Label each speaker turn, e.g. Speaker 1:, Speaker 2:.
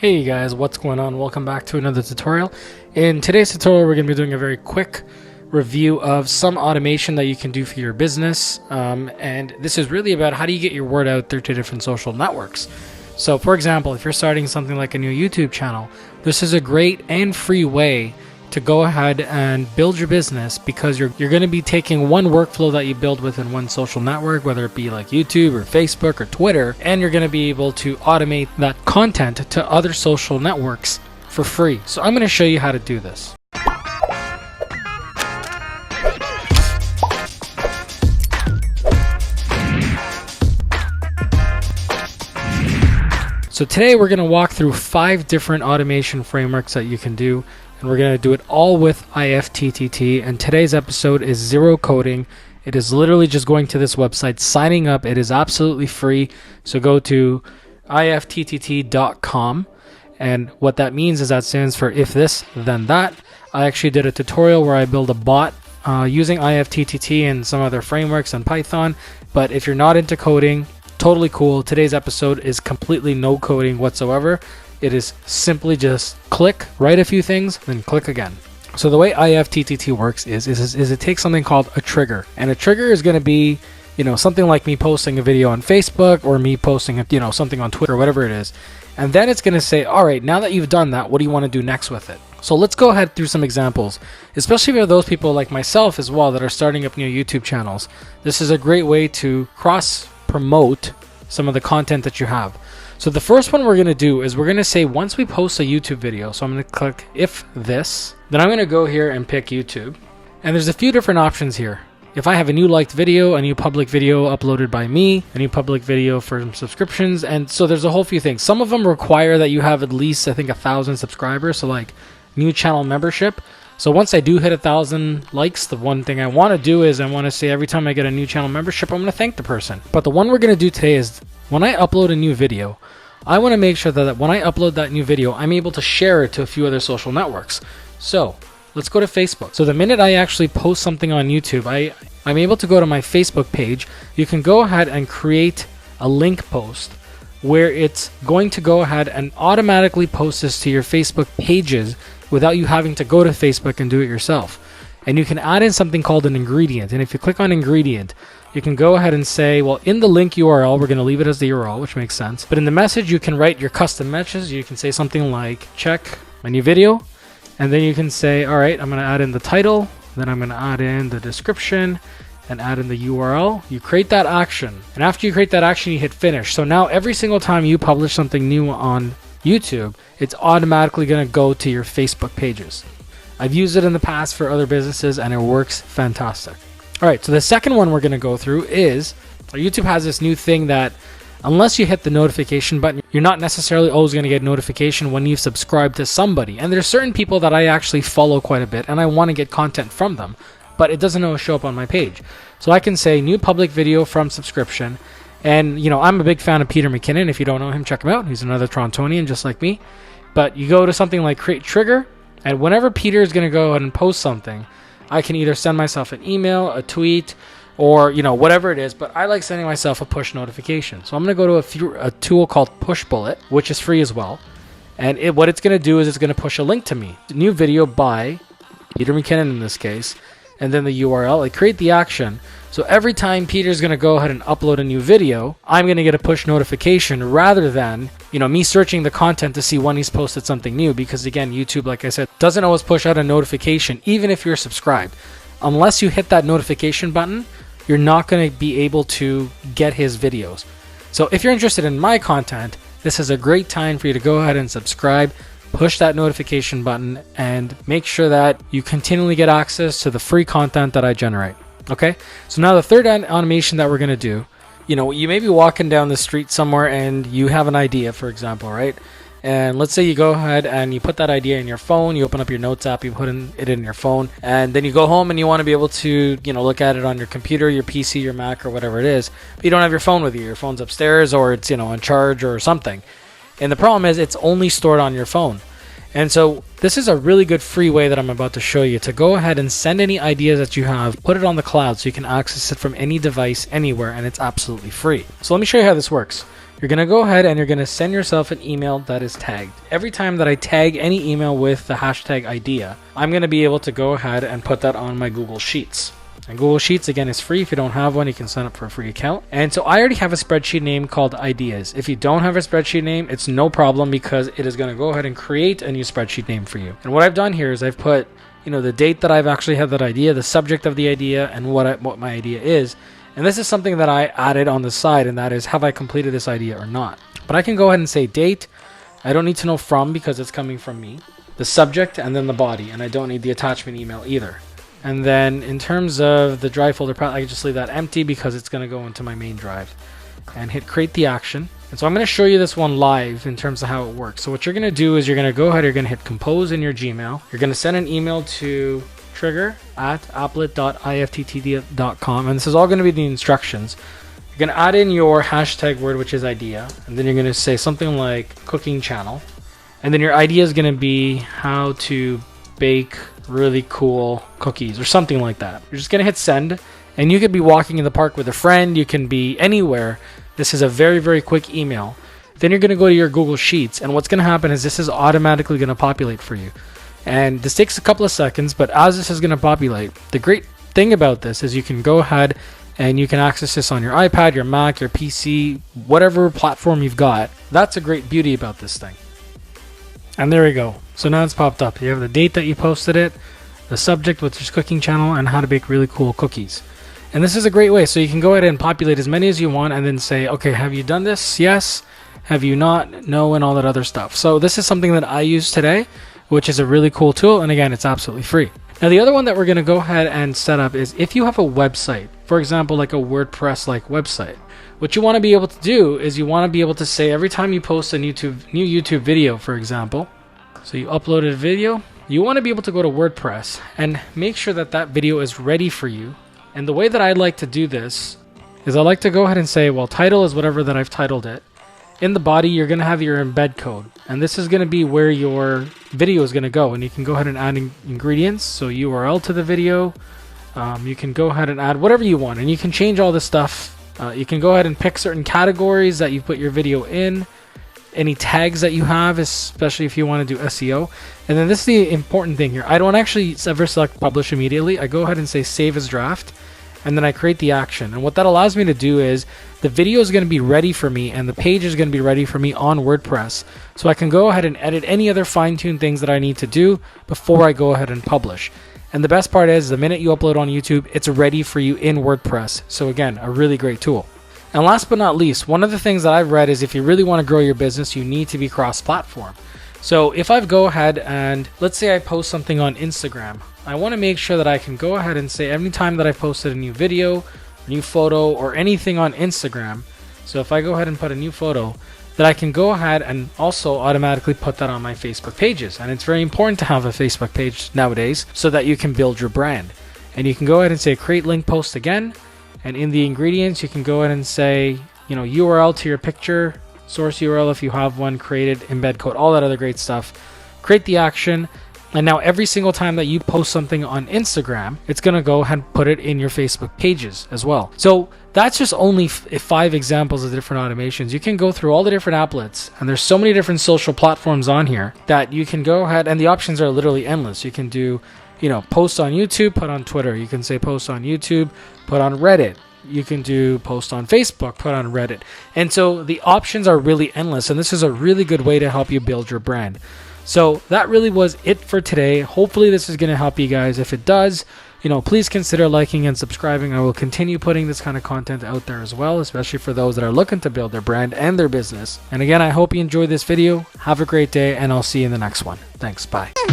Speaker 1: Hey guys, what's going on? Welcome back to another tutorial. In today's tutorial, we're going to be doing a very quick review of some automation that you can do for your business. And this is really about how do you get your word out there to different social networks. So for example, if you're starting something like a new YouTube channel, this is a great and free way to go ahead and build your business, because you're going to be taking one workflow that you build within one social network, whether it be like YouTube or Facebook or Twitter, and you're going to be able to automate that content to other social networks for free. So I'm going to show you how to do this. So today we're going to walk through 5 different automation frameworks that you can do, and we're going to do it all with IFTTT. And today's episode is zero coding. It is literally just going to this website, signing up. It is absolutely free. So go to ifttt.com. And what that means is that stands for if this, then that. I actually did a tutorial where I build a bot using IFTTT and some other frameworks and Python. But if you're not into coding, totally cool. Today's episode is completely no coding whatsoever. It is simply just click, write a few things, then click again. So the way IFTTT works is it takes something called a trigger. And a trigger is going to be, something like me posting a video on Facebook or me posting, something on Twitter or whatever it is. And then it's going to say, all right, now that you've done that, what do you want to do next with it? So let's go ahead through some examples, especially for those people like myself as well that are starting up new YouTube channels. This is a great way to cross-promote some of the content that you have. So the first one we're going to do is we're going to say once we post a YouTube video, so I'm going to click if this, then I'm going to go here and pick YouTube. And there's a few different options here. If I have a new liked video, a new public video uploaded by me, a new public video for some subscriptions, and so there's a whole few things. Some of them require that you have at least, I think, 1,000 subscribers, so like new channel membership. So once I do hit 1,000 likes, the one thing I want to do is I want to say every time I get a new channel membership, I'm going to thank the person. But the one we're going to do today is when I upload a new video, I want to make sure that when I upload that new video, I'm able to share it to a few other social networks. So let's go to Facebook. So the minute I actually post something on YouTube, I'm able to go to my Facebook page. You can go ahead and create a link post where it's going to go ahead and automatically post this to your Facebook pages without you having to go to Facebook and do it yourself. And you can add in something called an ingredient. And if you click on ingredient, you can go ahead and say, well, in the link URL, we're going to leave it as the URL, which makes sense. But in the message, you can write your custom message. You can say something like, check my new video. And then you can say, all right, I'm going to add in the title. Then I'm going to add in the description and add in the URL. You create that action. And after you create that action, you hit finish. So now every single time you publish something new on YouTube, it's automatically going to go to your Facebook pages. I've used it in the past for other businesses and it works fantastic. All right, so the second one we're going to go through is YouTube has this new thing that unless you hit the notification button, you're not necessarily always going to get notification when you've subscribed to somebody. And there's certain people that I actually follow quite a bit and I want to get content from them, but it doesn't always show up on my page. So I can say new public video from subscription. And, I'm a big fan of Peter McKinnon. If you don't know him, check him out. He's another Torontonian just like me. But you go to something like create trigger, and whenever Peter is going to go ahead and post something, I can either send myself an email, a tweet, or, whatever it is. But I like sending myself a push notification. So I'm going to go to a tool called Push Bullet, which is free as well. And what it's going to do is it's going to push a link to me. A new video by Peter McKinnon in this case. And then the URL. I create the action. So every time Peter's going to go ahead and upload a new video, I'm going to get a push notification rather than, me searching the content to see when he's posted something new. Because again, YouTube, like I said, doesn't always push out a notification, even if you're subscribed. Unless you hit that notification button, you're not going to be able to get his videos. So if you're interested in my content, this is a great time for you to go ahead and subscribe, push that notification button, and make sure that you continually get access to the free content that I generate. Okay, so now the third automation that we're going to do, you may be walking down the street somewhere and you have an idea, for example, right? And let's say you go ahead and you put that idea in your phone, you open up your notes app, you put it in your phone, and then you go home and you want to be able to, look at it on your computer, your PC, your Mac, or whatever it is, but you don't have your phone with you. Your phone's upstairs or it's, on charge or something. And the problem is it's only stored on your phone. And so this is a really good free way that I'm about to show you to go ahead and send any ideas that you have, put it on the cloud so you can access it from any device anywhere, and it's absolutely free. So let me show you how this works. you're going to go ahead and you're going to send yourself an email that is tagged. Every time that I tag any email with the hashtag idea, I'm going to be able to go ahead and put that on my Google Sheets. And Google Sheets, again, is free. If you don't have one, you can sign up for a free account. And so I already have a spreadsheet name called Ideas. If you don't have a spreadsheet name, it's no problem because it is going to go ahead and create a new spreadsheet name for you. And what I've done here is I've put, the date that I've actually had that idea, the subject of the idea, and what my idea is. And this is something that I added on the side, and that is, have I completed this idea or not? But I can go ahead and say date. I don't need to know from because it's coming from me. The subject and then the body, and I don't need the attachment email either. And then in terms of the drive folder path, I can just leave that empty because it's going to go into my main drive. And hit create the action. And so I'm going to show you this one live in terms of how it works. So what you're going to do is you're going to go ahead, you're going to hit compose in your Gmail. You're going to send an email to trigger@applet.ifttt.com, and this is all going to be the instructions. You're going to add in your hashtag word, which is idea, and then you're going to say something like cooking channel, and then your idea is going to be how to bake really cool cookies or something like that. You're just going to hit send, and you could be walking in the park with a friend, you can be anywhere. This is a very, very quick email. Then you're going to go to your Google Sheets, and what's going to happen is this is automatically going to populate for you. And this takes a couple of seconds, but as this is going to populate, the great thing about this is you can go ahead and you can access this on your iPad, your Mac, your PC, whatever platform you've got. That's a great beauty about this thing. And there we go. So now it's popped up. You have the date that you posted it, the subject, which is cooking channel, and how to bake really cool cookies. And this is a great way. So you can go ahead and populate as many as you want and then say, okay, have you done this? Yes. Have you not? No, and all that other stuff. So this is something that I use today, which is a really cool tool, and again, it's absolutely free. Now the other one that we're going to go ahead and set up is if you have a website, for example, like a WordPress-like website, what you want to be able to do is you want to be able to say every time you post a new YouTube video, for example, so you uploaded a video, you want to be able to go to WordPress and make sure that that video is ready for you. And the way that I like to do this is I like to go ahead and say, well, title is whatever that I've titled it. In the body, you're going to have your embed code, and this is going to be where your video is going to go, and you can go ahead and add ingredients, so URL to the video. You can go ahead and add whatever you want, and you can change all this stuff. You can go ahead and pick certain categories that you put your video in, any tags that you have, especially if you want to do SEO. And then this is the important thing here. I don't actually ever select publish immediately. I go ahead and say save as draft, and then I create the action. And what that allows me to do is the video is going to be ready for me and the page is going to be ready for me on WordPress. So I can go ahead and edit any other fine-tuned things that I need to do before I go ahead and publish. And the best part is the minute you upload on YouTube, it's ready for you in WordPress. So again, a really great tool. And last but not least, one of the things that I've read is if you really want to grow your business, you need to be cross-platform. So if I go ahead and let's say I post something on Instagram, I want to make sure that I can go ahead and say every time that I posted a new video, new photo, or anything on Instagram, so if I go ahead and put a new photo, that I can go ahead and also automatically put that on my Facebook pages. And it's very important to have a Facebook page nowadays so that you can build your brand. And you can go ahead and say create link post again, and in the ingredients you can go ahead and say, URL to your picture, source URL if you have one created, embed code, all that other great stuff. Create the action. And now every single time that you post something on Instagram, it's going to go ahead and put it in your Facebook pages as well. So that's just only 5 examples of different automations. You can go through all the different applets, and there's so many different social platforms on here that you can go ahead, and the options are literally endless. You can do, post on YouTube, put on Twitter. You can say post on YouTube, put on Reddit. You can do post on Facebook, put on Reddit. And so the options are really endless, and this is a really good way to help you build your brand. So that really was it for today. Hopefully this is going to help you guys. If it does, please consider liking and subscribing. I will continue putting this kind of content out there as well, especially for those that are looking to build their brand and their business. And again, I hope you enjoyed this video. Have a great day, and I'll see you in the next one. Thanks. Bye.